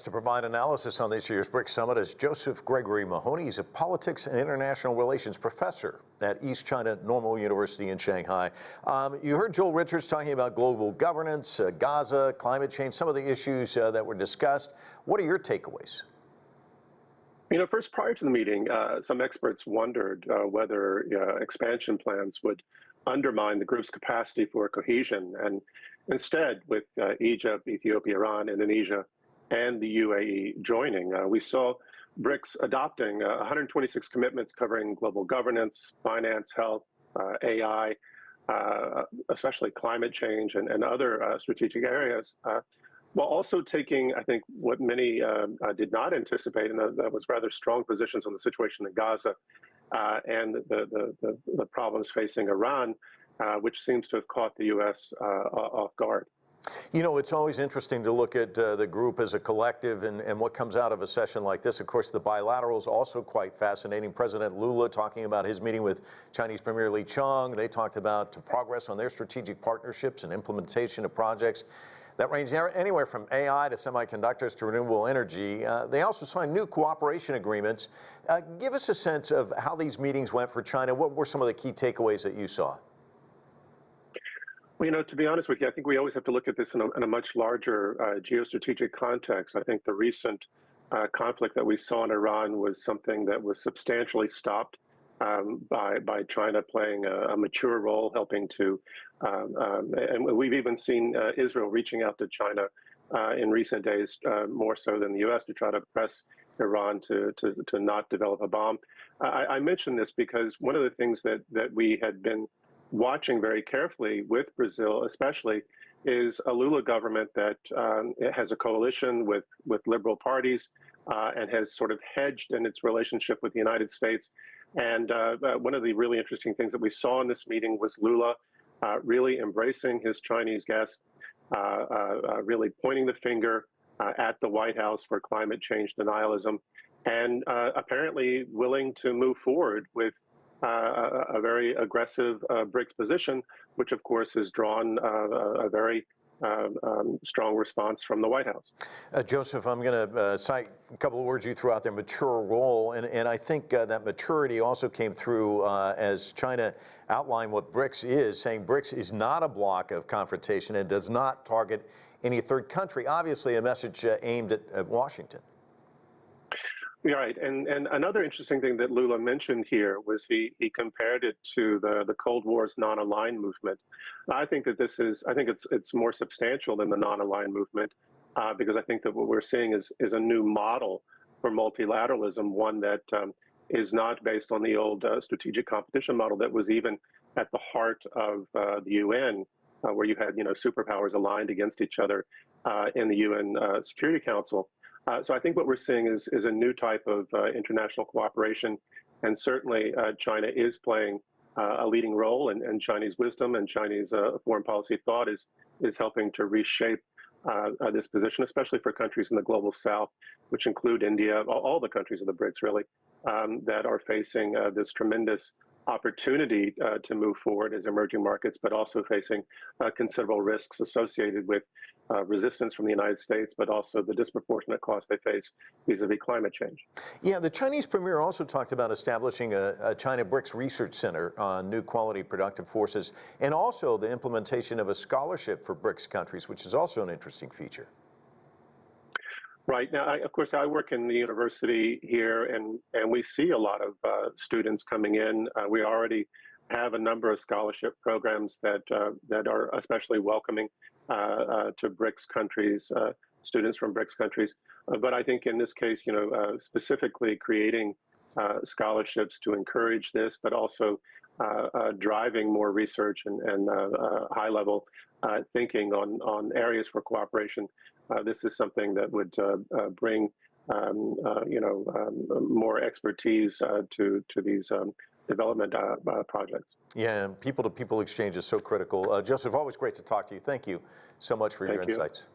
To provide analysis on this year's BRICS Summit is Josef Gregory Mahoney. He's a politics and international relations professor at East China Normal University in Shanghai. You heard Joel Richards talking about global governance, Gaza, climate change, some of the issues that were discussed. What are your takeaways? First, prior to the meeting, some experts wondered whether expansion plans would undermine the group's capacity for cohesion. And instead, with Egypt, Ethiopia, Iran, Indonesia, and the UAE joining, we saw BRICS adopting 126 commitments covering global governance, finance, health, AI, especially climate change and other strategic areas, while also taking, I think, what many did not anticipate, and that was rather strong positions on the situation in Gaza and the problems facing Iran, which seems to have caught the U.S. off guard. You know, it's always interesting to look at the group as a collective and what comes out of a session like this. Of course, the bilaterals also quite fascinating. President Lula talking about his meeting with Chinese Premier Li Qiang. They talked about progress on their strategic partnerships and implementation of projects that range anywhere from AI to semiconductors to renewable energy. They also signed new cooperation agreements. Give us a sense of how these meetings went for China. What were some of the key takeaways that you saw? Well, to be honest with you, I think we always have to look at this in a much larger geostrategic context. I think the recent conflict that we saw in Iran was something that was substantially stopped by China playing a mature role, helping to, and we've even seen Israel reaching out to China in recent days, more so than the U.S., to try to press Iran to not develop a bomb. I mention this because one of the things that we had been watching very carefully with Brazil, especially, is a Lula government that has a coalition with liberal parties and has sort of hedged in its relationship with the United States. And one of the really interesting things that we saw in this meeting was Lula really embracing his Chinese guest, really pointing the finger at the White House for climate change denialism, and apparently willing to move forward with a very aggressive BRICS position, which of course has drawn a very strong response from the White House. Joseph, I'm going to cite a couple of words you threw out there: mature role, and I think that maturity also came through as China outlined what BRICS is, saying BRICS is not a block of confrontation and does not target any third country. Obviously, a message aimed at Washington. Yeah, right, and another interesting thing that Lula mentioned here was he compared it to the Cold War's non-aligned movement. I think that it's more substantial than the non-aligned movement because I think that what we're seeing is a new model for multilateralism, one that is not based on the old strategic competition model that was even at the heart of the UN, where you had superpowers aligned against each other in the UN Security Council. So I think what we're seeing is a new type of international cooperation, and certainly China is playing a leading role, and Chinese wisdom and Chinese foreign policy thought is helping to reshape this position, especially for countries in the global south, which include India, all the countries of the BRICS really, that are facing this tremendous opportunity to move forward as emerging markets, but also facing considerable risks associated with resistance from the United States, but also the disproportionate cost they face vis-a-vis climate change. Yeah, the Chinese premier also talked about establishing a China BRICS Research Center on new quality productive forces, and also the implementation of a scholarship for BRICS countries, which is also an interesting feature. Right. Now, of course, I work in the university here, and we see a lot of students coming in. We already have a number of scholarship programs that are especially welcoming to BRICS countries, students from BRICS countries. But I think in this case, specifically creating scholarships to encourage this, but also driving more research and high-level thinking on areas for cooperation. This is something that would bring, more expertise to these development projects. Yeah, people-to-people exchange is so critical. Joseph, always great to talk to you. Thank you so much for your insights.